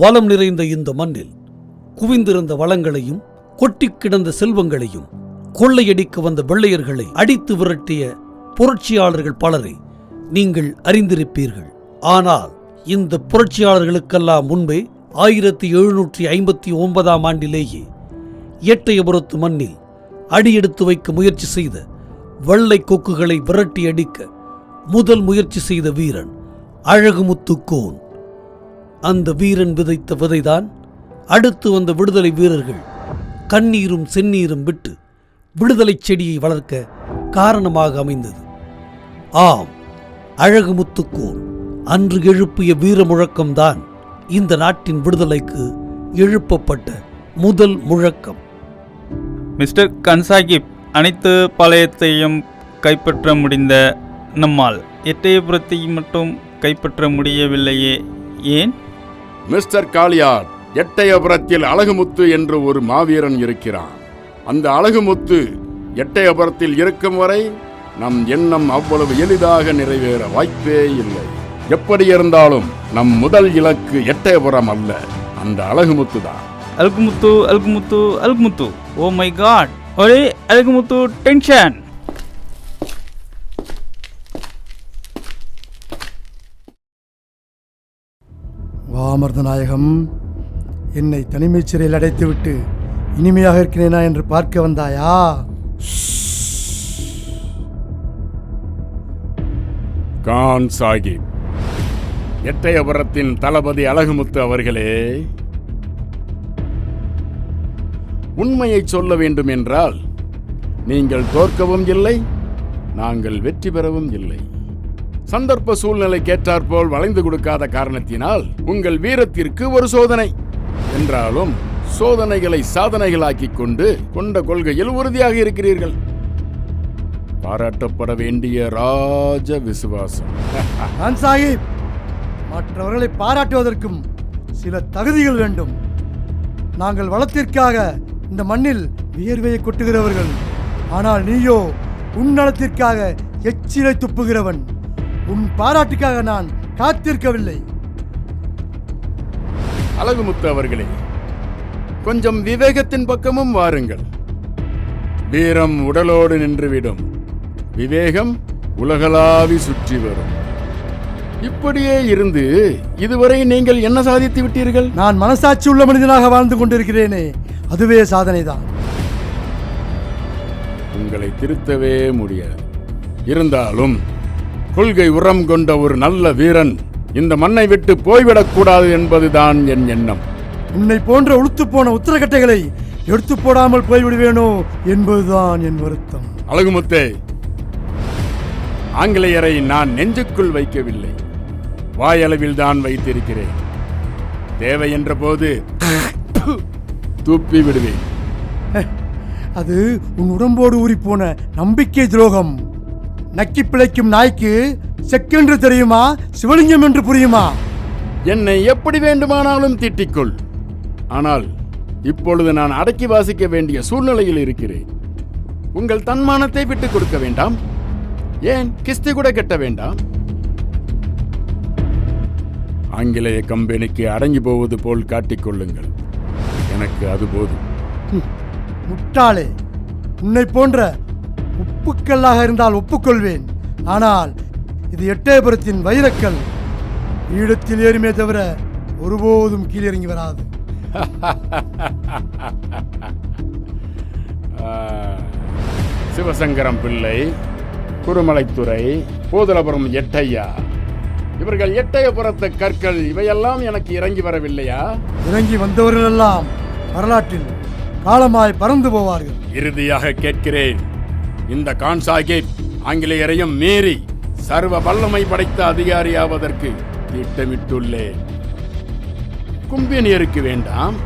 வளம் நிறைந்த இந்த மண்ணில் குவிந்திருந்த வளங்களையும் கொட்டி கிடந்த செல்வங்களையும் கொள்ளையடிக்க வந்த வெள்ளையர்களை அடித்து விரட்டிய புரட்சியாளர்கள் பலரை நீங்கள் அறிந்திருப்பீர்கள். ஆனால் இந்த புரட்சியாளர்களுக்கெல்லாம் முன்பே 1759 ஆண்டிலேயே எட்டயபுரத்து மண்ணில் அடியெடுத்து வைக்க முயற்சி செய்த வெள்ளை கொக்குகளை விரட்டி அடிக்க முதல் முயற்சி செய்த வீரன் அழகுமுத்துக்கோன். அந்த வீரன் விதைத்த விதைதான் அடுத்து வந்த விடுதலை வீரர்கள் கண்ணீரும் செந்நீரும் விட்டு விடுதலை செடியை வளர்க்க காரணமாக அமைந்தது. ஆம், அழகுமுத்துக்கோன் அன்று எழுப்பிய வீர முழக்கம்தான் இந்த நாட்டின் விடுதலைக்கு எழுப்பப்பட்ட முதல் முழக்கம். மிஸ்டர் கன்சாகிப், அனைத்து பாளையத்தையும் கைப்பற்ற முடிந்த நம்மால் எட்டயபுரத்தை மட்டும் கைப்பற்ற முடியவில்லையே, ஏன்? மிஸ்டர் காளியார், எட்டயபுரத்தில் அழகுமுத்து என்று ஒரு மாவீரன் இருக்கிறான். அந்த அழகுமுத்து எட்டயபுரத்தில் இருக்கும் வரை நம் எண்ணம் அவ்வளவு எளிதாக நிறைவேற வாய்ப்பே இல்லை. எப்படி இருந்தாலும் நம் முதல் இலக்கு எட்டயபுரம் அல்ல, அந்த அழகுமுத்து தான். Azhagumuthu, Azhagumuthu, Azhagumuthu. Oh my God, ஒரே அழகுமுத்து டென்ஷன். வாமர்தநாயகம், என்னை தனிமைச் சிறையில் அடைத்துவிட்டு இனிமையாக இருக்கிறேனா என்று பார்க்க வந்தாயா? கான் சாகிப், எட்டயபுரத்தின் தளபதி அழகுமுத்து அவர்களே, உண்மையை சொல்ல வேண்டும் என்றால் நீங்கள் தோற்கவும் இல்லை, நாங்கள் வெற்றி பெறவும் இல்லை. சந்தர்ப்ப சூழ்நிலை கேட்டாற்போல் வளைந்து கொடுக்காத காரணத்தினால் உங்கள் வீரத்திற்கு ஒரு சோதனை. என்றாலும் சோதனைகளை சாதனைகளாக்கிக் கொண்ட கொள்கையில் உறுதியாக இருக்கிறீர்கள். பாராட்டப்பட வேண்டிய ராஜ விசுவாசம். கான் சாஹிப், மற்றவர்களை பாராட்டுவதற்கும் சில தகுதிகள் வேண்டும். நாங்கள் வளத்திற்காக இந்த மண்ணில் வியர்வையை கொட்டுகிறவர்கள். ஆனால் நீயோ உன் நலத்திற்காக எச்சிலை துப்புகிறவன். உன் பாராட்டுக்காக நான் காத்திருக்கவில்லை. அழகுமுத்து அவர்களே, கொஞ்சம் விவேகத்தின் பக்கமும் வாருங்கள். வீரம் உடலோடு நின்றுவிடும், விவேகம் உலகளாவி சுற்றி வரும். இப்படியே இருந்து இதுவரை நீங்கள் என்ன சாதித்து விட்டீர்கள்? நான் மனசாட்சி உள்ள மனிதனாக வாழ்ந்து கொண்டிருக்கிறேனே, அதுவே சாதனைதான். உங்களை திருத்தவே முடியாது. இருந்தாலும் கொள்கை உரம் கொண்ட ஒரு நல்ல வீரன் இந்த மண்ணை விட்டு போய்விடக்கூடாது என்பதுதான் என் எண்ணம். உன்னை போன்ற உளுத்து போன உத்தரக்கட்டைகளை எடுத்து போடாமல் போய்விடுவேனோ என்பதுதான் என் வருத்தம். அழகுமுத்தே, ஆங்கிலேயரை நான் நெஞ்சுக்குள் வைக்கவில்லை, வாயளவில் தான் வைத்திருக்கிறேன். தேவை என்ற போது துப்பி விடுவேன். அது உன் உடம்போடு ஊறிப்போன நம்பிக்கை துரோகம். நக்கி பிழைக்கும் நாய்க்கு செக்கென்று தெரியுமா, சிவலிங்கம் என்று புரியுமா? என்னை எப்படி வேண்டுமானாலும் திட்டிக்கொள். ஆனால் இப்பொழுது நான் அடக்கி வாசிக்க வேண்டிய சூழ்நிலையில் இருக்கிறேன். உங்கள் தன்மானத்தை விட்டுக் கொடுக்க வேண்டாம், ஏன் கிஸ்தி கூட கட்ட வேண்டாம். ஆங்கிலேய கம்பெனிக்கு அடங்கி போவது போல் காட்டிக்கொள்ளுங்கள், எனக்கு அது போதும். முட்டாளே, உன்னை போன்ற உப்புக்கல்லாக இருந்தால் ஒப்புக்கொள்வேன். ஆனால் இது எட்டயபுரத்தின் வைரக்கல். ஈழத்தில் ஏறுமே தவிர ஒருபோதும் கீழிறங்கி வராது. சிவசங்கரம் பிள்ளை, குருமலைத்துறை, போதலபுரம் எட்டையா, இவர்கள் எட்டயபுரத்து கற்கள், இவையெல்லாம் எனக்கு இறங்கி வரவில்லையா? இறங்கி வந்தவர்கள் எல்லாம் வரலாற்றில் காலமாய் பறந்து போவார்கள். இறுதியாக கேட்கிறேன், இந்த கான் சாஹிப் ஆங்கிலேயரையும் மீறி சர்வ வல்லமை படைத்த அதிகாரியாவதற்கு திட்டமிட்டுள்ளேன். கும்பியனியருக்கு வேண்டாம்,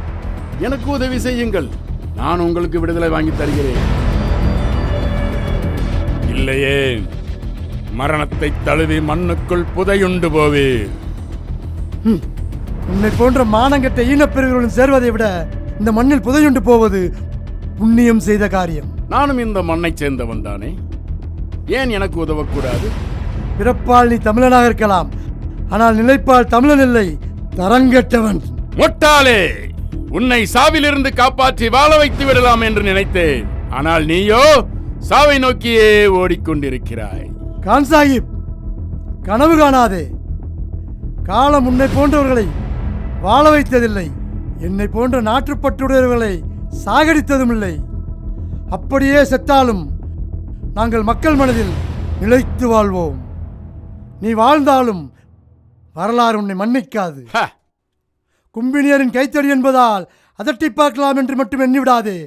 எனக்கு உதவி செய்யுங்கள், நான் உங்களுக்கு விடுதலை வாங்கி தருகிறேன். இல்லையே மரணத்தை தழுவி மண்ணுக்குள் புதையுண்டு போவீர். உன்னை போன்ற மானங்கட்ட ஈனப்பெருகளுடன் சேர்வதை விட இந்த மண்ணில் புதையுண்டு போவது புண்ணியம் செய்த காரியம். நானும் இந்த மண்ணை சேர்ந்தவன் தானே, ஏன் எனக்கு உதவக்கூடாது? பிறப்பால் நீ தமிழனாக இருக்கலாம், ஆனால் நிலைப்பால் தமிழன் இல்லை, தரங்கட்டவன். முட்டாளே, உன்னை சாவிலிருந்து காப்பாற்றி வாழ வைத்து விடலாம் என்று நினைத்தேன். ஆனால் நீயோ சாவை நோக்கியே ஓடிக்கொண்டிருக்கிறாய். கான் சாஹிப், கனவு காணாதே. காலம் உன்னை போன்றவர்களை வாழ வைத்ததில்லை. என்னை போன்ற நாட்டுப்பற்றுடையவர்களை சாகடித்ததும் இல்லை. அப்படியே செத்தாலும் நாங்கள் மக்கள் மனதில் நிலைத்து வாழ்வோம். நீ வாழ்ந்தாலும் வரலாறு உன்னை மன்னிக்காது. கும்பினியரின் கைத்தடி என்பதால் அதட்டி பார்க்கலாம் என்று மட்டும் எண்ணிவிடாதே.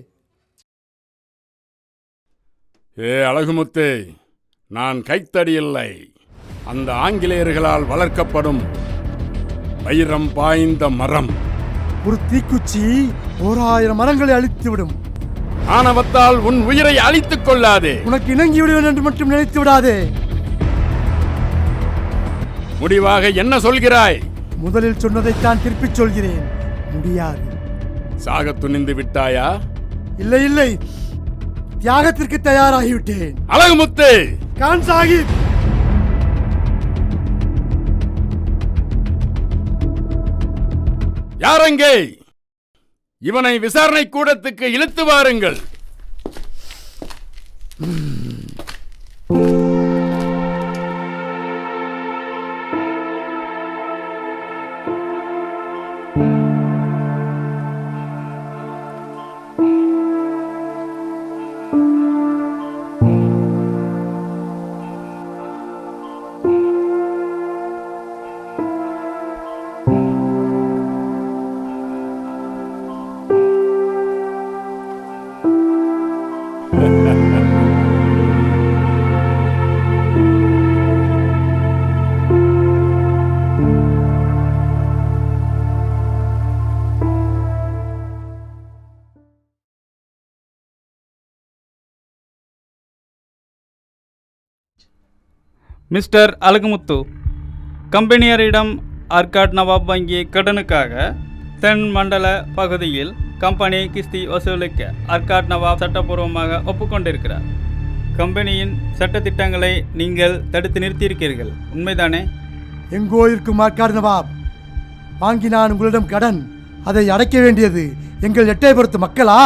ஏ அழகுமுத்து, நான் கைத்தடி இல்லை, அந்த ஆங்கிலேயர்களால் வளர்க்கப்படும் வைரம் பாய்ந்த மரம். ஒரு தீக்குச்சி 1000 மரங்களை அழித்துவிடும். ஆணவத்தால் உன் உயிரை அழித்துக் கொள்ளாதே. உனக்கு இணங்கி விடுவேன் என்று மட்டும் நினைத்து விடாதே. முடிவாக என்ன சொல்கிறாய்? முதலில் சொன்னதைத்தான் திருப்பிச் சொல்கிறேன். முடியாது. சாக துணிந்து விட்டாயா? இல்லை இல்லை, தியாகத்திற்கு தயாராகிவிட்டேன். அழகுமுத்து! கான் சாஹிப், யாரெங்கே? இவனை விசாரணை கூடத்துக்கு இழுத்து வாருங்கள். மிஸ்டர் அழகுமுத்து, கம்பெனியரிடம் ஆர்காட் நவாப் வங்கிய கடனுக்காக தென் மண்டல பகுதியில் கம்பெனி கிஸ்தி வசூலிக்க ஆர்காட் நவாப் சட்டப்பூர்வமாக ஒப்புக்கொண்டிருக்கிறார். கம்பெனியின் சட்டத்திட்டங்களை நீங்கள் தடுத்து நிறுத்தியிருக்கிறீர்கள், உண்மைதானே? எங்கோ இருக்கும் ஆர்காட் நவாப் வாங்கி நான் உங்களிடம் கடன், அதை அடைக்க வேண்டியது எங்கள் எட்டயபுரத்து மக்களா?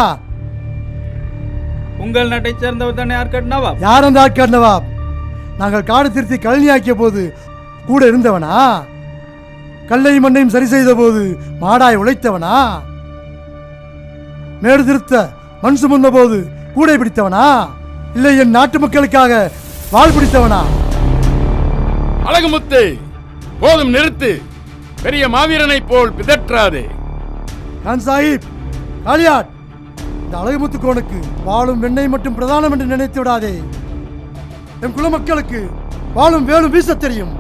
உங்கள் நாட்டை சேர்ந்தவர் தானே ஆர்காட் நவாப்? யார் அந்த ஆர்காட் நவாப்? நாங்கள் காடு திருத்தி கழனியாக்கிய போது கூட இருந்தவனா? கல்லையும் மண்ணையும் சரி செய்த போது மாடாய் உழைத்தவனா? மேடு திருத்த மண் சுமந்த போது கூடை பிடித்தவனா? இல்லை என் நாட்டு மக்களுக்காக வாழ் பிடித்தவனா? அழகுமுத்து, போதும், நிறுத்து. பெரிய மாவீரனை போல் பிதற்றாதே. கான் சாஹிப், காளியாட், இந்த அழகுமுத்து கோனுக்கு வாழும் வெண்ணெய் மட்டும் பிரதானம் என்று நினைத்து விடாதே. என் குல மக்களுக்கு வாழும் வேலும் வீச தெரியும்.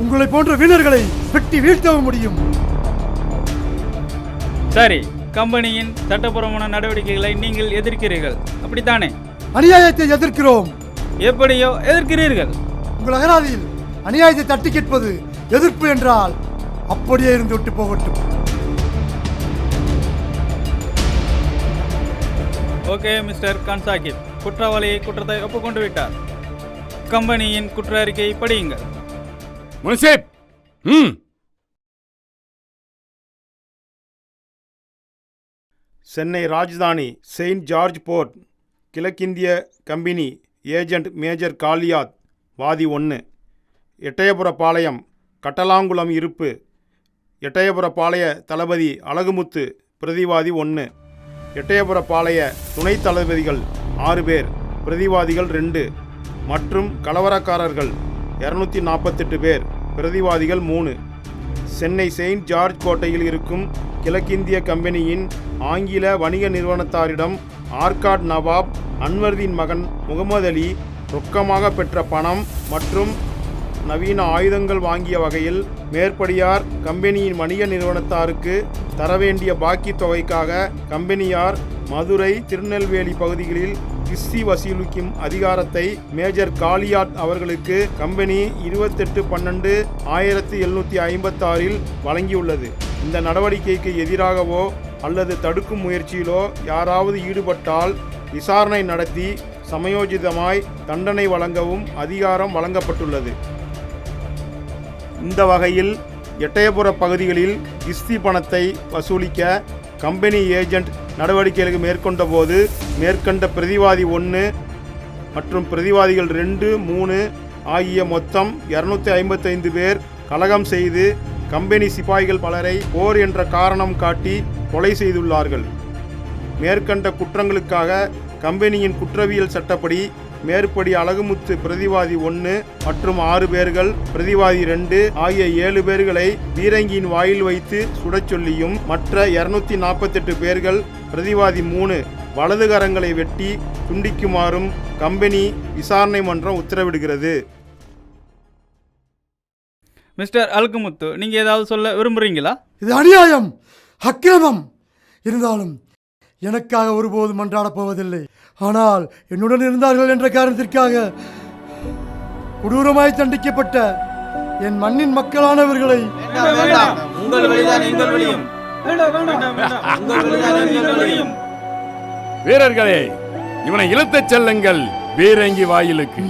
உங்களை போன்ற வீரர்களை வெட்டி வீழ்த்தவும் முடியும். சரி, கம்பெனியின் சட்டப்பூர்வமான நடவடிக்கைகளை நீங்கள் எதிர்க்கிறீர்கள், அப்படித்தானே? அநியாயத்தை எதிர்க்கிறோம். எப்படியோ எதிர்க்கிறீர்கள். உங்கள் அகராதியில் அநியாயத்தை தட்டி கேட்பது எதிர்ப்பு என்றால் அப்படியே இருந்து விட்டு போகட்டும். ஓகே மிஸ்டர் கான் சாஹிப், குற்றவாளியை குற்றத்தை ஒப்புக்கொண்டு விட்டார். கம்பெனியின் குற்ற அறிக்கையை படியுங்கள். முன்சிப், சென்னை ராஜதானி செயின்ட் ஜார்ஜ் போர்ட் கிழக்கிந்திய கம்பெனி ஏஜெண்ட் மேஜர் காளியாத் வாதி 1. எட்டயபுரப்பாளையம் கட்டலாங்குளம் இருப்பு எட்டயபுரப்பாளைய தளபதி அழகுமுத்து பிரதிவாதி 1. எட்டயபுரப்பாளைய துணைத் தளபதிகள் 6 பேர், பிரதிவாதிகள் 2 மற்றும் கலவரக்காரர்கள் 248 பேர், பிரதிவாதிகள் 3. சென்னை செயின்ட் ஜார்ஜ் கோட்டையில் இருக்கும் கிழக்கிந்திய கம்பெனியின் ஆங்கில வணிக நிறுவனத்தாரிடம் ஆர்காட் நவாப் அன்வர்தீன் மகன் முகமது அலி ரொக்கமாக பெற்ற பணம் மற்றும் நவீன ஆயுதங்கள் வாங்கிய வகையில் மேற்படியார் கம்பெனியின் வணிக நிறுவனத்தாருக்கு தரவேண்டிய பாக்கி தொகைக்காக கம்பெனியார் மதுரை, திருநெல்வேலி பகுதிகளில் கிஸ்தி வசூலிக்கும் அதிகாரத்தை மேஜர் காளியாட் அவர்களுக்கு கம்பெனி 28/12/1756 வழங்கியுள்ளது. இந்த நடவடிக்கைக்கு எதிராகவோ அல்லது தடுக்கும் முயற்சியிலோ யாராவது ஈடுபட்டால் விசாரணை நடத்தி சமயோஜிதமாய் தண்டனை வழங்கவும் அதிகாரம் வழங்கப்பட்டுள்ளது. இந்த வகையில் எட்டயபுர பகுதிகளில் கிஸ்தி பணத்தை வசூலிக்க கம்பெனி ஏஜென்ட் நடவடிக்கைகளுக்கு மேற்கொண்ட போது மேற்கண்ட பிரதிவாதி 1 மற்றும் பிரதிவாதிகள் 2, 3 ஆகிய மொத்தம் 255 பேர் கலகம் செய்து கம்பெனி சிப்பாய்கள் பலரை போர் என்ற காரணம் காட்டி கொலை செய்துள்ளார்கள். மேற்கண்ட குற்றங்களுக்காக கம்பெனியின் குற்றவியல் சட்டப்படி மேற்படி அழகுமுத்து பிரதிவாதி 1 மற்றும் 6 பேர்கள், பிரதிவாதி 2 ஆகிய 7 பேர்களை பீரங்கியின் வாயில் வைத்து சுடச் சொல்லியும், மற்ற 248 பேர்கள் பிரதிவாதி 3 வலது கரங்களை வெட்டி துண்டிக்குமாறும் கம்பெனி விசாரணை மன்றம் உத்தரவிடுகிறது. மிஸ்டர் அழகுமுத்து, நீங்க ஏதாவது சொல்ல விரும்புறீங்களா? இது அநியாயம், அக்கிரமம். இருந்தாலும் எனக்காக ஒருபோதும் மன்றாடப் போவதில்லை. ஆனால் என்னுடன் இருந்தார்கள் என்ற காரணத்திற்காக கொடூரமாய் தண்டிக்கப்பட்ட என் மண்ணின் மக்களானவர்களை வீரர்களே, இவனை இழுத்துச் செல்லுங்கள் பீரங்கி வாயிலுக்கு.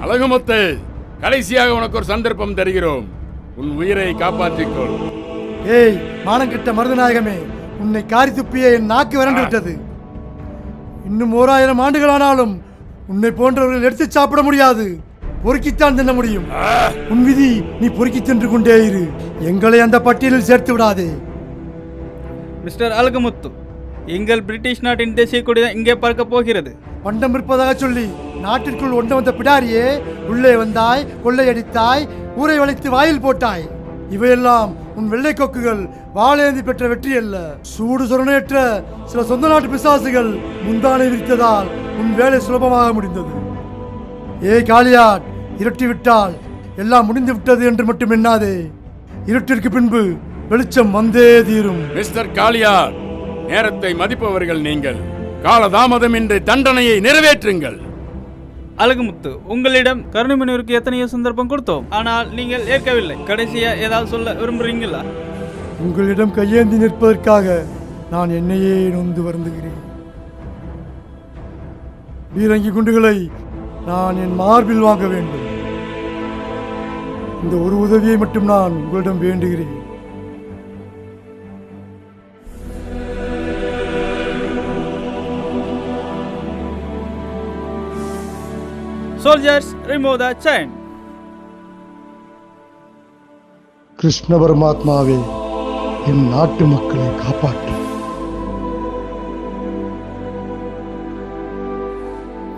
அழகுமுத்து, கடைசியாக உனக்கு ஒரு சந்தர்ப்பம் தருகிறோம். உன் உயிரை காப்பாற்றிக்கொள். ஏய் மானங்கிட்ட மருதநாயகமே, உன்னை காரி துப்பிய என் நாக்கு வறண்டு விட்டது. இன்னும் 1000 ஆண்டுகளானாலும் உன்னை போன்றவர்கள் எடுத்து சாப்பிட முடியாது. பொறுக்கித்தான் தின்ன முடியும். உன் விதி, நீ பொறுக்கி தின்று கொண்டே இரு. எங்களை அந்த பட்டியலில் சேர்த்து விடாதே. மிஸ்டர் அழகுமுத்து, எங்கள் பிரிட்டிஷ் நாட்டின் தேசிய கொடி இங்கே பார்க்க போகிறது. பண்டம் இருப்பதாக சொல்லி நாட்டிற்குள் ஒன்று வந்த பிடாரியே, உள்ளே வந்தாய், கொள்ளையடித்தாய், ஊரை வளைத்து வாயில் போட்டாய். இவையெல்லாம் உன் வெள்ளை கொக்குகள் வாழேந்தி பெற்ற வெற்றி அல்ல. சூடு சொரணேற்ற சில சொந்த நாட்டு பிசாசுகள் முந்தானை விரித்ததால் உன் வேலை சுலபமாக முடிந்தது. ஏய் காளியாட், இருட்டி விட்டால் எல்லாம் முடிந்து விட்டது என்று மட்டும் எண்ணாதே. இருட்டிற்கு பின்பு வெளிச்சம் வந்தே தீரும். மிஸ்டர் காளியாட், நேரத்தை மதிப்பவர்கள் நீங்கள். காலதாமதமின்றி தண்டனையை நிறைவேற்றுங்கள். அழகுமுத்து, உங்களிடம் கருணைமணியூருக்கு எத்தனையோ சந்தர்ப்பம் கொடுத்தோம், ஆனால் நீங்கள் ஏற்கவில்லை. கடைசியா ஏதாவது சொல்ல விரும்புறீங்களா? உங்களிடம் கையேந்தி நிற்பதற்காக நான் என்னையே நொந்து வருந்துகிறேன். பீரங்கி குண்டுகளை நான் என் மார்பில் வாங்க வேண்டும். இந்த ஒரு உதவியை மட்டும் நான் உங்களிடம் வேண்டுகிறேன். Soldiers, remove the chain. Krishna பரமாத்மாவே, என் நாட்டு மக்களை காப்பாற்று.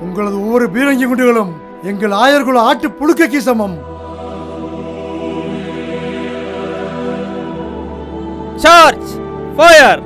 உங்களது ஒவ்வொரு பீரங்கி குண்டுகளும் எங்கள் ஆயர்குல ஆட்டு புழுக்கைக்கு சமம். Charge! Fire!